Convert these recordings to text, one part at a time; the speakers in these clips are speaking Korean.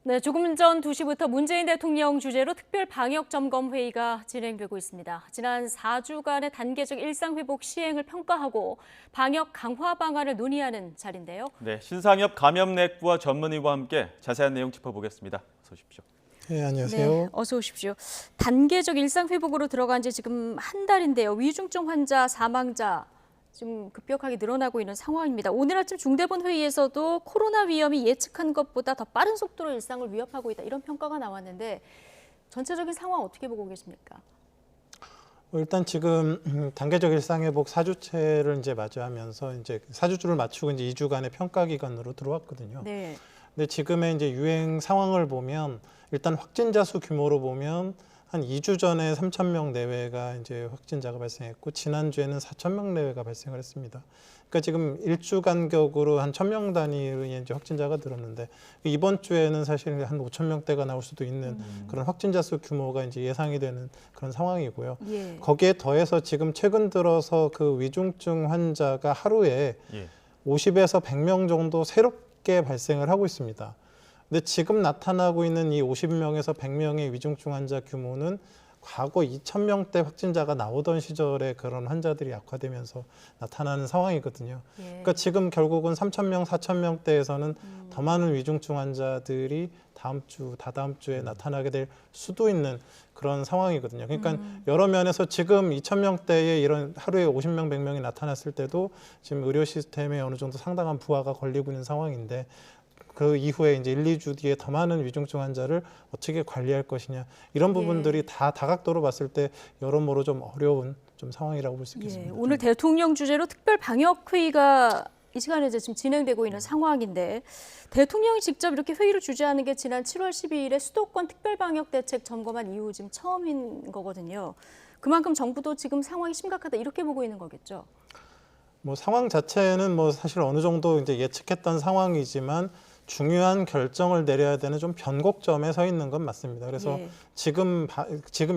네, 조금 전 2시부터 문재인 대통령 주재로 특별 방역 점검 회의가 진행되고 있습니다. 지난 4주간의 단계적 일상 회복 시행을 평가하고 방역 강화 방안을 논의하는 자리인데요. 네, 신상엽 감염내과 전문의와 함께 자세한 내용 짚어보겠습니다. 어서 오십시오. 네, 안녕하세요. 네, 어서 오십시오. 단계적 일상 회복으로 들어간 지 지금 한 달인데요. 위중증 환자, 사망자 지금 급격하게 늘어나고 있는 상황입니다. 오늘 아침 중대본 회의에서도 코로나 위험이 예측한 것보다 더 빠른 속도로 일상을 위협하고 있다. 이런 평가가 나왔는데 전체적인 상황 어떻게 보고 계십니까? 일단 지금 단계적 일상회복 4주째를 이제 맞이하면서 이제 4주를 맞추고 이제 2주간의 평가 기간으로 들어왔거든요. 네. 근데 지금의 이제 유행 상황을 보면 일단 확진자 수 규모로 보면 한 2주 전에 3,000명 내외가 이제 확진자가 발생했고 지난주에는 4,000명 내외가 발생을 했습니다. 그러니까 지금 1주 간격으로 한 1,000명 단위로 이제 확진자가 늘었는데 이번 주에는 사실 한 5,000명대가 나올 수도 있는 그런 확진자 수 규모가 이제 예상이 되는 그런 상황이고요. 예. 거기에 더해서 지금 최근 들어서 그 위중증 환자가 하루에 50에서 100명 정도 새롭게 발생을 하고 있습니다. 근데 지금 나타나고 있는 이 50명에서 100명의 위중증 환자 규모는 과거 2,000명대 확진자가 나오던 시절에 그런 환자들이 악화되면서 나타나는 상황이거든요. 예. 그러니까 지금 결국은 3,000명, 4,000명대에서는 더 많은 위중증 환자들이 다음 주, 다다음 주에 나타나게 될 수도 있는 그런 상황이거든요. 그러니까 여러 면에서 지금 2,000명대에 이런 하루에 50명, 100명이 나타났을 때도 지금 의료 시스템에 어느 정도 상당한 부하가 걸리고 있는 상황인데 그 이후에 이제 1, 2주 뒤에 더 많은 위중증 환자를 어떻게 관리할 것이냐 이런 부분들이 다 다각도로 봤을 때 여러모로 좀 어려운 좀 상황이라고 볼 수 있겠습니다. 오늘 대통령 주재로 특별 방역 회의가 이 시간에 이제 지금 진행되고 있는 상황인데 대통령이 직접 이렇게 회의를 주재하는 게 지난 7월 12일에 수도권 특별 방역 대책 점검한 이후 지금 처음인 거거든요. 그만큼 정부도 지금 상황이 심각하다 이렇게 보고 있는 거겠죠. 뭐 상황 자체는 뭐 사실 어느 정도 이제 예측했던 상황이지만 중요한 결정을 내려야 되는 좀 변곡점에 서 있는 건 맞습니다. 그래서 지금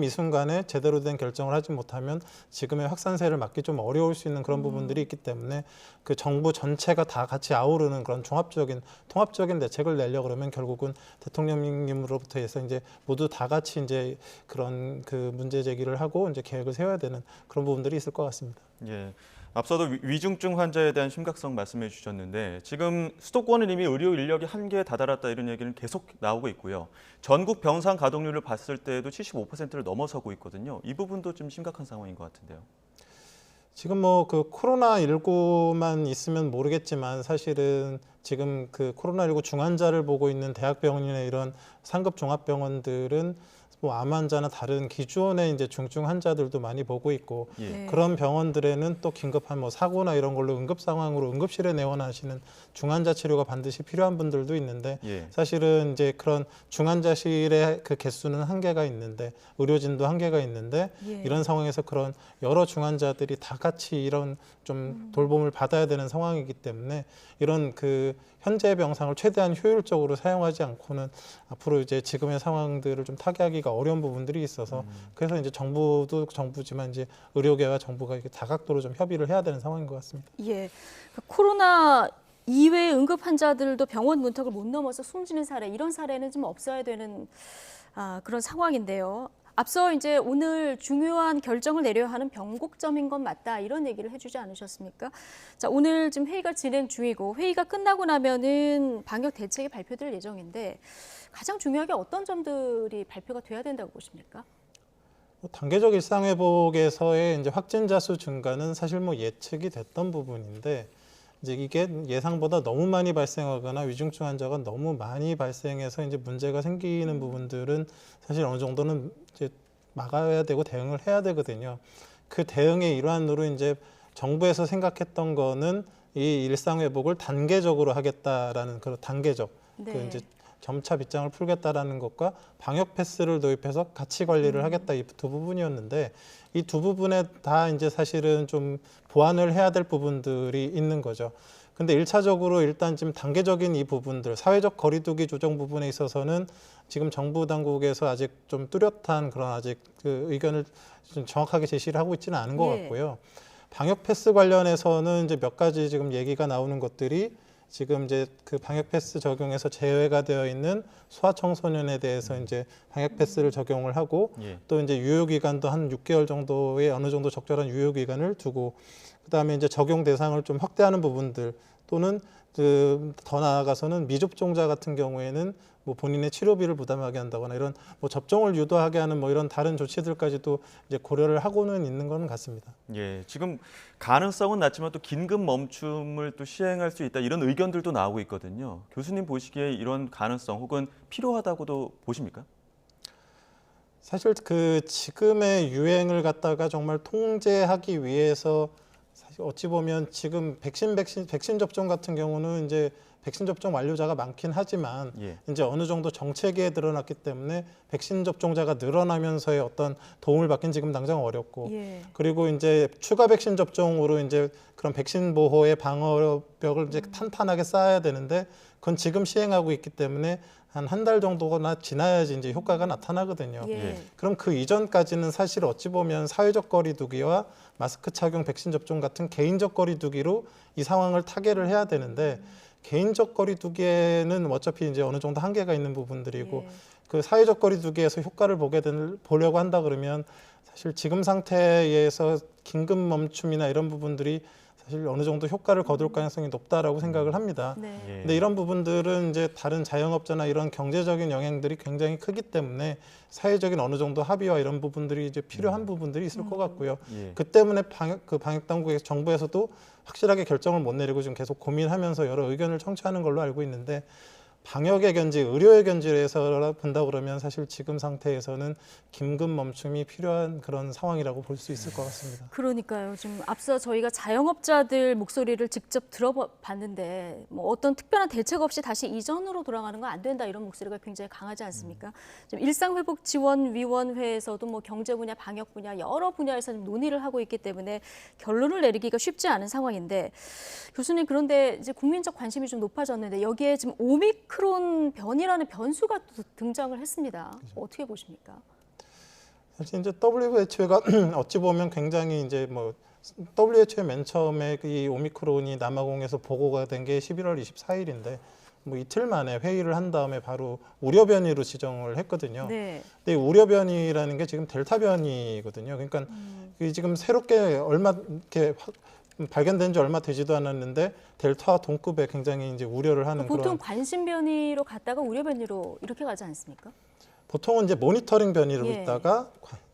이 순간에 제대로 된 결정을 하지 못하면 지금의 확산세를 막기 좀 어려울 수 있는 그런 부분들이 있기 때문에 그 정부 전체가 다 같이 아우르는 그런 통합적인 대책을 내려고 그러면 결국은 대통령님으로부터 해서 이제 모두 다 같이 이제 그런 그 문제 제기를 하고 이제 계획을 세워야 되는 그런 부분들이 있을 것 같습니다. 예. 앞서도 위중증 환자에 대한 심각성 말씀해 주셨는데 지금 수도권은 이미 의료 인력이 한계에 다다랐다 이런 얘기는 계속 나오고 있고요. 전국 병상 가동률을 봤을 때도 75%를 넘어서고 있거든요. 이 부분도 좀 심각한 상황인 것 같은데요. 지금 뭐 그 코로나19만 있으면 모르겠지만 사실은 지금 그 코로나19 중환자를 보고 있는 대학병원이나 이런 상급 종합병원들은 뭐 암 환자나 다른 기존의 이제 중증 환자들도 많이 보고 있고 그런 병원들에는 또 긴급한 뭐 사고나 이런 걸로 응급 상황으로 응급실에 내원하시는 중환자 치료가 반드시 필요한 분들도 있는데 사실은 이제 그런 중환자실의 그 개수는 한계가 있는데 의료진도 한계가 있는데 이런 상황에서 그런 여러 중환자들이 다 같이 이런 좀 돌봄을 받아야 되는 상황이기 때문에 이런 그 현재 병상을 최대한 효율적으로 사용하지 않고는 앞으로 이제 지금의 상황들을 좀 타개하기가 어려운 부분들이 있어서 그래서 이제 정부도 정부지만 이제 의료계와 정부가 이렇게 다각도로 좀 협의를 해야 되는 상황인 것 같습니다. 예, 코로나 이외의 응급 환자들도 병원 문턱을 못 넘어서 숨지는 사례 이런 사례는 좀 없어야 되는 그런 상황인데요. 앞서 이제 오늘 중요한 결정을 내려야 하는 변곡점인 건 맞다 이런 얘기를 해주지 않으셨습니까? 자, 오늘 지금 회의가 진행 중이고 회의가 끝나고 나면은 방역 대책이 발표될 예정인데 가장 중요하게 어떤 점들이 발표가 돼야 된다고 보십니까? 단계적 일상회복에서의 이제 확진자 수 증가는 사실 뭐 예측이 됐던 부분인데 이제 이게 예상보다 너무 많이 발생하거나 위중증 환자가 너무 많이 발생해서 이제 문제가 생기는 부분들은 사실 어느 정도는 이제 막아야 되고 대응을 해야 되거든요. 그 대응의 일환으로 이제 정부에서 생각했던 거는 이 일상 회복을 단계적으로 하겠다라는 그런 단계적 그 이제 점차 빗장을 풀겠다라는 것과 방역 패스를 도입해서 같이 관리를 하겠다 이 두 부분이었는데 이 두 부분에 다 이제 사실은 좀 보완을 해야 될 부분들이 있는 거죠. 근데 1차적으로 일단 지금 단계적인 이 부분들, 사회적 거리두기 조정 부분에 있어서는 지금 정부 당국에서 아직 좀 뚜렷한 그런 아직 그 의견을 좀 정확하게 제시를 하고 있지는 않은 것 같고요. 방역 패스 관련해서는 이제 몇 가지 지금 얘기가 나오는 것들이 지금 이제 그 방역 패스 적용에서 제외가 되어 있는 소아청소년에 대해서 이제 방역 패스를 적용을 하고 예. 또 이제 유효 기간도 한 6개월 정도의 어느 정도 적절한 유효 기간을 두고 그다음에 이제 적용 대상을 좀 확대하는 부분들 또는 더 나아가서는 미접종자 같은 경우에는 뭐 본인의 치료비를 부담하게 한다거나 이런 뭐 접종을 유도하게 하는 뭐 이런 다른 조치들까지도 이제 고려를 하고는 있는 건 같습니다. 예, 지금 가능성은 낮지만 또 긴급 멈춤을 또 시행할 수 있다 이런 의견들도 나오고 있거든요. 교수님 보시기에 이런 가능성 혹은 필요하다고도 보십니까? 사실 그 지금의 유행을 갖다가 정말 통제하기 위해서 사실 어찌 보면 지금 백신 접종 같은 경우는 이제 백신 접종 완료자가 많긴 하지만 예. 이제 어느 정도 정체기에 드러났기 때문에 백신 접종자가 늘어나면서의 어떤 도움을 받긴 지금 당장 어렵고 예. 그리고 이제 추가 백신 접종으로 이제 그런 백신 보호의 방어벽을 이제 탄탄하게 쌓아야 되는데 그건 지금 시행하고 있기 때문에 한 달 정도나 지나야지 이제 효과가 나타나거든요. 예. 그럼 그 이전까지는 사실 어찌 보면 사회적 거리두기와 마스크 착용, 백신 접종 같은 개인적 거리두기로 이 상황을 타개를 해야 되는데 개인적 거리두기에는 어차피 이제 어느 정도 한계가 있는 부분들이고 예. 그 사회적 거리두기에서 효과를 보려고 한다 그러면 사실 지금 상태에서 긴급 멈춤이나 이런 부분들이 사실 어느 정도 효과를 거둘 가능성이 높다라고 생각을 합니다. 네. 예. 근데 이런 부분들은 이제 다른 자영업자나 이런 경제적인 영향들이 굉장히 크기 때문에 사회적인 어느 정도 합의와 이런 부분들이 이제 필요한 부분들이 있을 것 같고요. 예. 그 때문에 방역 당국의 정부에서도 확실하게 결정을 못 내리고 지금 계속 고민하면서 여러 의견을 청취하는 걸로 알고 있는데 방역의 견지, 의료의 견지에서 본다 그러면 사실 지금 상태에서는 긴급 멈춤이 필요한 그런 상황이라고 볼 수 있을 것 같습니다. 그러니까요. 지금 앞서 저희가 자영업자들 목소리를 직접 들어봤는데 뭐 어떤 특별한 대책 없이 다시 이전으로 돌아가는 건 안 된다 이런 목소리가 굉장히 강하지 않습니까? 지금 일상회복지원위원회에서도 뭐 경제 분야, 방역 분야 여러 분야에서 좀 논의를 하고 있기 때문에 결론을 내리기가 쉽지 않은 상황인데 교수님 그런데 이제 국민적 관심이 좀 높아졌는데 여기에 지금 오미크론 변이라는 변수가 또 등장을 했습니다. 어떻게 보십니까? 사실 이제 WHO가 어찌 보면 굉장히 이제 뭐 WHO 맨 처음에 이 오미크론이 남아공에서 보고가 된 게 11월 24일인데 뭐 이틀 만에 회의를 한 다음에 바로 우려 변이로 지정을 했거든요. 네. 근데 이 우려 변이라는 게 지금 델타 변이거든요. 그러니까 이 지금 새롭게 얼마 이렇게 발견된 지 얼마 되지도 않았는데 델타와 동급에 굉장히 이제 우려를 하는 보통 그런 관심 변이로 갔다가 우려 변이로 이렇게 가지 않습니까? 보통은 이제 모니터링 변이로 예. 있다가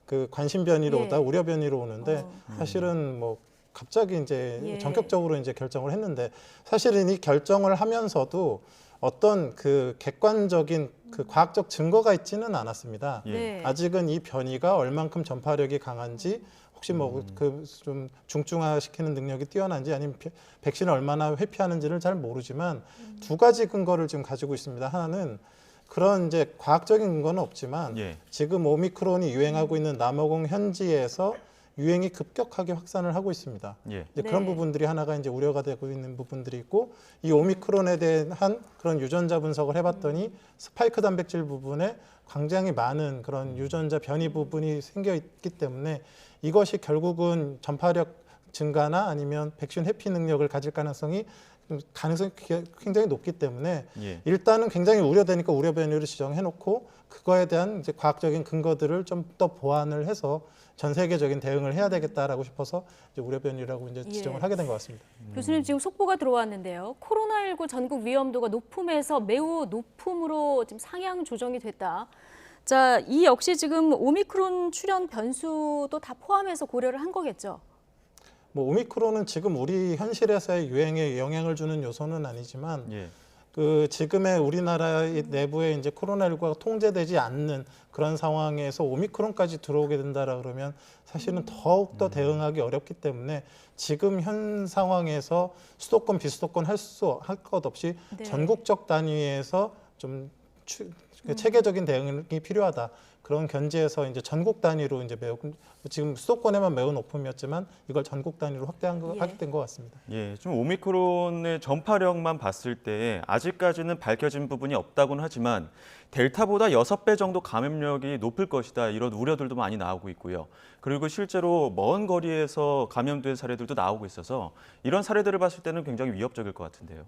그 관심 변이로 예. 오다 우려 변이로 오는데 어. 사실은 뭐 갑자기 이제 예. 전격적으로 이제 결정을 했는데 사실은 이 결정을 하면서도 어떤 그 객관적인 그 과학적 증거가 있지는 않았습니다. 예. 네. 아직은 이 변이가 얼만큼 전파력이 강한지 혹시 뭐 그 좀 중증화시키는 능력이 뛰어난지 아니면 백신을 얼마나 회피하는지를 잘 모르지만 두 가지 근거를 지금 가지고 있습니다. 하나는 그런 이제 과학적인 근거는 없지만 예. 지금 오미크론이 유행하고 있는 남아공 현지에서 유행이 급격하게 확산을 하고 있습니다. 예. 이제 네. 그런 부분들이 하나가 이제 우려가 되고 있는 부분들이 있고 이 오미크론에 대한 그런 유전자 분석을 해봤더니 스파이크 단백질 부분에 굉장히 많은 그런 유전자 변이 부분이 생겨 있기 때문에 이것이 결국은 전파력 증가나 아니면 백신 회피 능력을 가질 가능성이 굉장히 높기 때문에 예. 일단은 굉장히 우려되니까 우려 변이를 지정해놓고 그거에 대한 이제 과학적인 근거들을 좀 더 보완을 해서 전 세계적인 대응을 해야 되겠다라고 싶어서 이제 우려 변이라고 이제 지정을 예. 하게 된 것 같습니다. 교수님 지금 속보가 들어왔는데요. 코로나19 전국 위험도가 높음에서 매우 높음으로 지금 상향 조정이 됐다. 자, 이 역시 지금 오미크론 출현 변수도 다 포함해서 고려를 한 거겠죠. 뭐 오미크론은 지금 우리 현실에서의 유행에 영향을 주는 요소는 아니지만 예. 그 지금의 우리나라 내부에 이제 코로나19가 통제되지 않는 그런 상황에서 오미크론까지 들어오게 된다라 그러면 사실은 더욱 더 대응하기 어렵기 때문에 지금 현 상황에서 수도권 비수도권 할 것 없이 네. 전국적 단위에서 좀 체계적인 대응이 필요하다. 그런 견지에서 이제 전국 단위로 이제 매우 지금 수도권에만 매우 높음이었지만 이걸 전국 단위로 하게 된 것 같습니다. 예, 좀 오미크론의 전파력만 봤을 때 아직까지는 밝혀진 부분이 없다고는 하지만 델타보다 6배 정도 감염력이 높을 것이다 이런 우려들도 많이 나오고 있고요. 그리고 실제로 먼 거리에서 감염된 사례들도 나오고 있어서 이런 사례들을 봤을 때는 굉장히 위협적일 것 같은데요.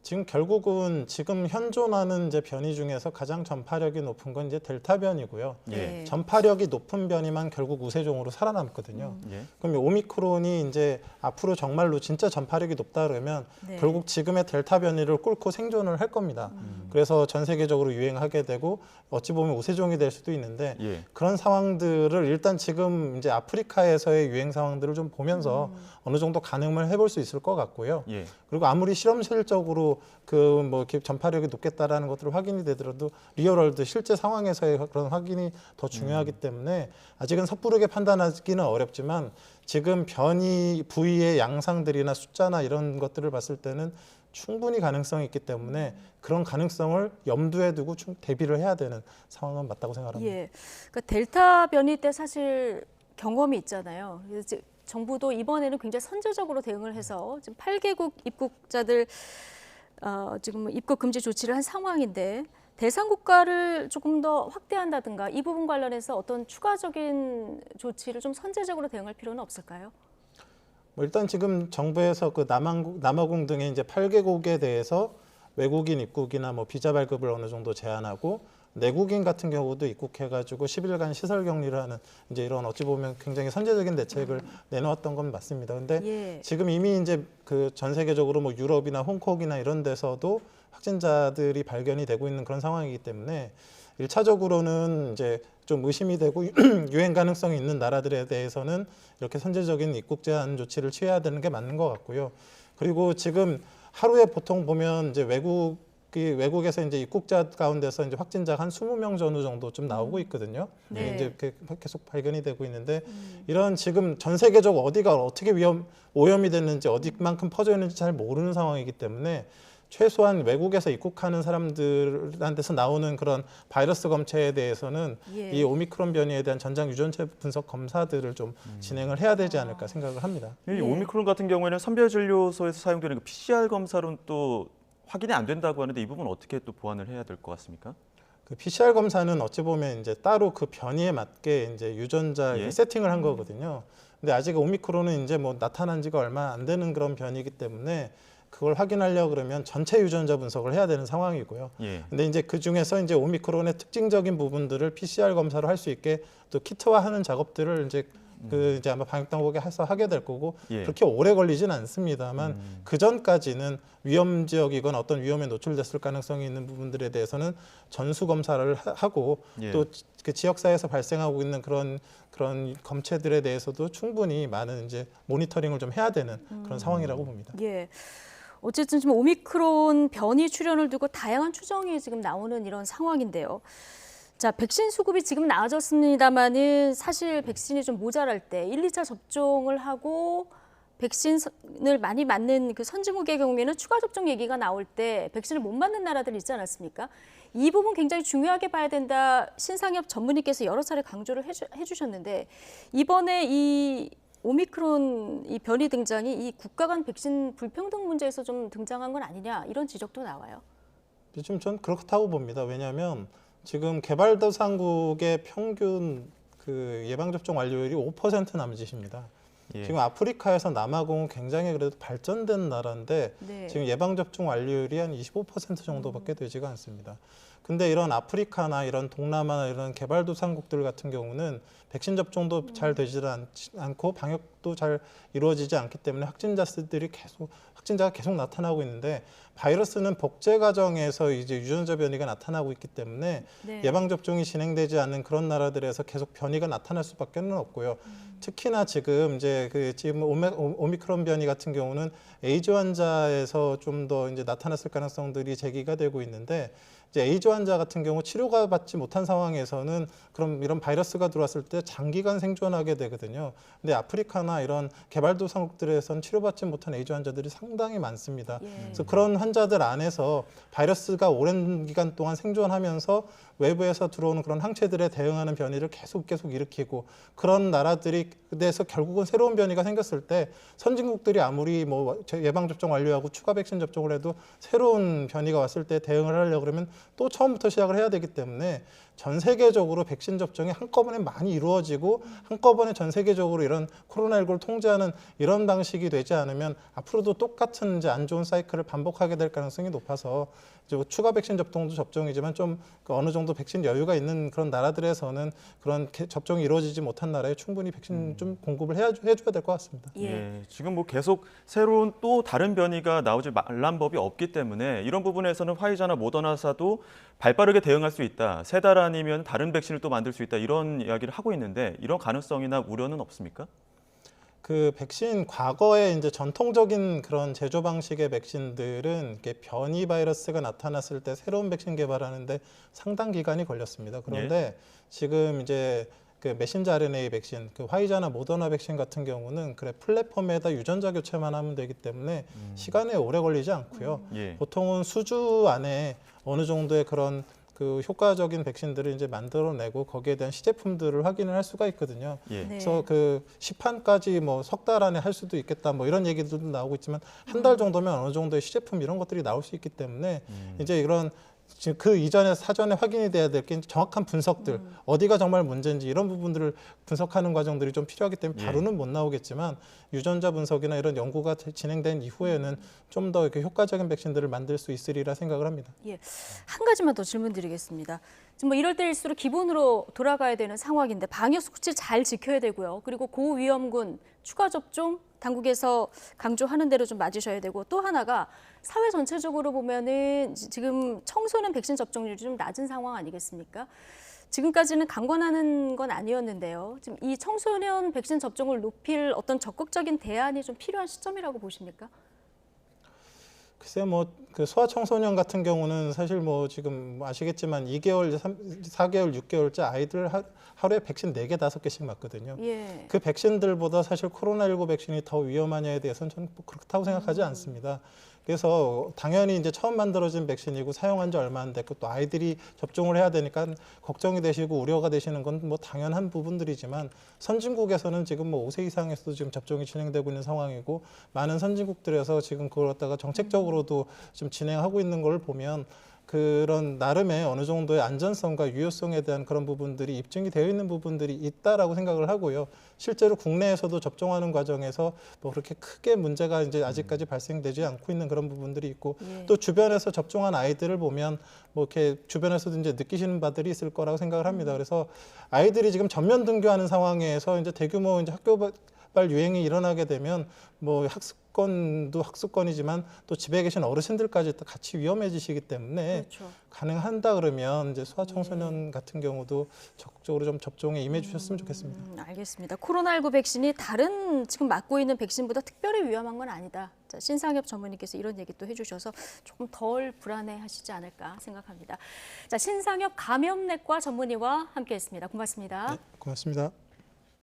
지금 결국은 지금 현존하는 이제 변이 중에서 가장 전파력이 높은 건 이제 델타 변이고요. 예. 전파력이 높은 변이만 결국 우세종으로 살아남거든요. 예. 그럼 이 오미크론이 이제 앞으로 정말로 진짜 전파력이 높다 그러면 네. 결국 지금의 델타 변이를 꿇고 생존을 할 겁니다. 그래서 전 세계적으로 유행하게 되고 어찌 보면 우세종이 될 수도 있는데 예. 그런 상황들을 일단 지금 이제 아프리카에서의 유행 상황들을 좀 보면서 어느 정도 가늠을 해볼 수 있을 것 같고요. 예. 그리고 아무리 실험실적으로 그 뭐 이렇게 전파력이 높겠다라는 것들을 확인이 되더라도 리얼월드 실제 상황에서의 그런 확인이 더 중요하기 때문에 아직은 섣부르게 판단하기는 어렵지만 지금 변이 부위의 양상들이나 숫자나 이런 것들을 봤을 때는 충분히 가능성이 있기 때문에 그런 가능성을 염두에 두고 대비를 해야 되는 상황은 맞다고 생각합니다. 예. 그러니까 델타 변이 때 사실 경험이 있잖아요. 그래서 이제 정부도 이번에는 굉장히 선제적으로 대응을 해서 지금 8개국 입국자들 지금 입국 금지 조치를 한 상황인데 대상 국가를 조금 더 확대한다든가 이 부분 관련해서 어떤 추가적인 조치를 좀 선제적으로 대응할 필요는 없을까요? 뭐 일단 지금 정부에서 그 남아공 등의 이제 8개국에 대해서 외국인 입국이나 뭐 비자 발급을 어느 정도 제한하고 내국인 같은 경우도 입국해가지고 10일간 시설 격리를 하는 이제 이런 어찌 보면 굉장히 선제적인 대책을 내놓았던 건 맞습니다. 근데 예. 지금 이미 이제 그 전 세계적으로 뭐 유럽이나 홍콩이나 이런 데서도 확진자들이 발견이 되고 있는 그런 상황이기 때문에 1차적으로는 이제 좀 의심이 되고 유행 가능성이 있는 나라들에 대해서는 이렇게 선제적인 입국 제한 조치를 취해야 되는 게 맞는 것 같고요. 그리고 지금 하루에 보통 보면 이제 외국에서 이제 입국자 가운데서 이제 확진자가 한 20명 전후 정도 좀 나오고 있거든요. 네. 이제 계속 발견이 되고 있는데 이런 지금 전 세계적으로 어디가 어떻게 오염이 됐는지 어디만큼 퍼져 있는지 잘 모르는 상황이기 때문에 최소한 외국에서 입국하는 사람들한테서 나오는 그런 바이러스 검체에 대해서는 예. 이 오미크론 변이에 대한 전장 유전체 분석 검사들을 좀 진행을 해야 되지 않을까 생각을 합니다. 이 예. 오미크론 같은 경우에는 선별진료소에서 사용되는 그 PCR 검사로는 또 확인이 안 된다고 하는데 이 부분 어떻게 또 보완을 해야 될 것 같습니까? 그 PCR 검사는 어찌 보면 이제 따로 그 변이에 맞게 이제 유전자 예. 세팅을 한 거거든요. 근데 아직 오미크론은 이제 뭐 나타난 지가 얼마 안 되는 그런 변이기 때문에 그걸 확인하려고 그러면 전체 유전자 분석을 해야 되는 상황이고요. 예. 근데 이제 그 중에서 이제 오미크론의 특징적인 부분들을 PCR 검사로 할 수 있게 또 키트화하는 작업들을 이제 아마 방역당국에 해서 하게 될 거고 예. 그렇게 오래 걸리진 않습니다만 그 전까지는 위험 지역이건 어떤 위험에 노출됐을 가능성이 있는 부분들에 대해서는 전수 검사를 하고 예. 또 그 지역사회에서 발생하고 있는 그런 검체들에 대해서도 충분히 많은 이제 모니터링을 좀 해야 되는 그런 상황이라고 봅니다. 예. 어쨌든 지금 오미크론 변이 출현을 두고 다양한 추정이 지금 나오는 이런 상황인데요. 자, 백신 수급이 지금 나아졌습니다만은 사실 백신이 좀 모자랄 때 1, 2차 접종을 하고 백신을 많이 맞는 그 선진국의 경우에는 추가 접종 얘기가 나올 때 백신을 못 맞는 나라들 있지 않았습니까? 이 부분 굉장히 중요하게 봐야 된다. 신상엽 전문의께서 여러 차례 강조를 해주셨는데 이번에 이 오미크론 이 변이 등장이 이 국가 간 백신 불평등 문제에서 좀 등장한 건 아니냐 이런 지적도 나와요. 좀 전 그렇다고 봅니다. 왜냐하면 지금 개발도상국의 평균 그 예방접종 완료율이 5% 남짓입니다. 예. 지금 아프리카에서 남아공은 굉장히 그래도 발전된 나라인데 네. 지금 예방접종 완료율이 한 25% 정도밖에 되지가 않습니다. 근데 이런 아프리카나 이런 동남아나 이런 개발도상국들 같은 경우는 백신 접종도 잘 되지 않고 방역도 잘 이루어지지 않기 때문에 확진자가 계속 나타나고 있는데 바이러스는 복제 과정에서 이제 유전자 변이가 나타나고 있기 때문에 네. 예방 접종이 진행되지 않는 그런 나라들에서 계속 변이가 나타날 수밖에는 없고요. 특히나 지금 지금 오미크론 변이 같은 경우는 에이즈 환자에서 좀 더 이제 나타났을 가능성들이 제기가 되고 있는데 이제 에이즈 환자 같은 경우 치료가 받지 못한 상황에서는 그럼 이런 바이러스가 들어왔을 때 장기간 생존하게 되거든요. 근데 아프리카나 이런 개발도상국들에서는 치료받지 못한 에이즈 환자들이 상당히 많습니다. 예. 그래서 그런 환자들 안에서 바이러스가 오랜 기간 동안 생존하면서 외부에서 들어오는 그런 항체들에 대응하는 변이를 계속 일으키고 그런 나라들이 그래서 결국은 새로운 변이가 생겼을 때 선진국들이 아무리 뭐 예방 접종 완료하고 추가 백신 접종을 해도 새로운 변이가 왔을 때 대응을 하려고 그러면 또 처음부터 시작을 해야 되기 때문에 전 세계적으로 백신 접종이 한꺼번에 많이 이루어지고 한꺼번에 전 세계적으로 이런 코로나19를 통제하는 이런 방식이 되지 않으면 앞으로도 똑같은 이제 안 좋은 사이클을 반복하게 될 가능성이 높아서 이제 추가 백신 접종도 접종이지만 좀 어느 정도 백신 여유가 있는 그런 나라들에서는 그런 접종이 이루어지지 못한 나라에 충분히 백신 좀 공급을 해줘야 될 것 같습니다. 예, 지금 뭐 계속 새로운 또 다른 변이가 나오지 말란 법이 없기 때문에 이런 부분에서는 화이자나 모더나사도 발빠르게 대응할 수 있다. 3달 아니면 다른 백신을 또 만들 수 있다. 이런 이야기를 하고 있는데 이런 가능성이나 우려는 없습니까? 그 백신 과거에 이제 전통적인 그런 제조 방식의 백신들은 이렇게 변이 바이러스가 나타났을 때 새로운 백신 개발하는데 상당 기간이 걸렸습니다. 그런데 지금 이제 그 메신저 RNA 백신, 그 화이자나 모더나 백신 같은 경우는 그래 플랫폼에다 유전자 교체만 하면 되기 때문에 시간에 오래 걸리지 않고요. 예. 보통은 수주 안에 어느 정도의 그런 그 효과적인 백신들을 이제 만들어내고 거기에 대한 시제품들을 확인을 할 수가 있거든요. 예. 네. 그래서 그 시판까지 뭐 석 달 안에 할 수도 있겠다 뭐 이런 얘기들도 나오고 있지만 한 달 정도면 어느 정도의 시제품 이런 것들이 나올 수 있기 때문에 이제 이런 지금 그 이전에 사전에 확인이 돼야 될 게 정확한 분석들 어디가 정말 문제인지 이런 부분들을 분석하는 과정들이 좀 필요하기 때문에 바로는 못 나오겠지만 유전자 분석이나 이런 연구가 진행된 이후에는 좀 더 이렇게 효과적인 백신들을 만들 수 있으리라 생각을 합니다. 예, 한 가지만 더 질문드리겠습니다. 지금 뭐 이럴 때일수록 기본으로 돌아가야 되는 상황인데 방역 수칙 잘 지켜야 되고요. 그리고 고위험군 추가 접종 당국에서 강조하는 대로 좀 맞으셔야 되고 또 하나가 사회 전체적으로 보면은 지금 청소년 백신 접종률이 좀 낮은 상황 아니겠습니까? 지금까지는 강권하는 건 아니었는데요. 지금 이 청소년 백신 접종을 높일 어떤 적극적인 대안이 좀 필요한 시점이라고 보십니까? 글쎄 뭐 그 소아청소년 같은 경우는 사실 뭐 지금 아시겠지만 2개월, 4개월, 6개월째 아이들 하루에 백신 4개, 5개씩 맞거든요. 예. 그 백신들보다 사실 코로나19 백신이 더 위험하냐에 대해서는 저는 그렇다고 생각하지 않습니다. 그래서 당연히 이제 처음 만들어진 백신이고 사용한 지 얼마 안 됐고 또 아이들이 접종을 해야 되니까 걱정이 되시고 우려가 되시는 건 뭐 당연한 부분들이지만 선진국에서는 지금 뭐 5세 이상에서도 지금 접종이 진행되고 있는 상황이고 많은 선진국들에서 지금 그걸 갖다가 정책적으로도 좀 진행하고 있는 걸 보면 그런 나름의 어느 정도의 안전성과 유효성에 대한 그런 부분들이 입증이 되어 있는 부분들이 있다라고 생각을 하고요. 실제로 국내에서도 접종하는 과정에서 뭐 그렇게 크게 문제가 이제 아직까지 발생되지 않고 있는 그런 부분들이 있고 또 주변에서 접종한 아이들을 보면 뭐 이렇게 주변에서도 이제 느끼시는 바들이 있을 거라고 생각을 합니다. 그래서 아이들이 지금 전면 등교하는 상황에서 이제 대규모 이제 학교발 유행이 일어나게 되면 뭐 학습권도 학습권이지만 또 집에 계신 어르신들까지 또 같이 위험해지시기 때문에 그렇죠. 가능한다 그러면 이제 소아청소년 같은 경우도 적극적으로 좀 접종에 임해 주셨으면 좋겠습니다. 알겠습니다. 코로나19 백신이 다른 지금 맞고 있는 백신보다 특별히 위험한 건 아니다. 자, 신상엽 전문의께서 이런 얘기 또 해주셔서 조금 덜 불안해하시지 않을까 생각합니다. 자, 신상엽 감염내과 전문의와 함께했습니다. 고맙습니다. 네, 고맙습니다.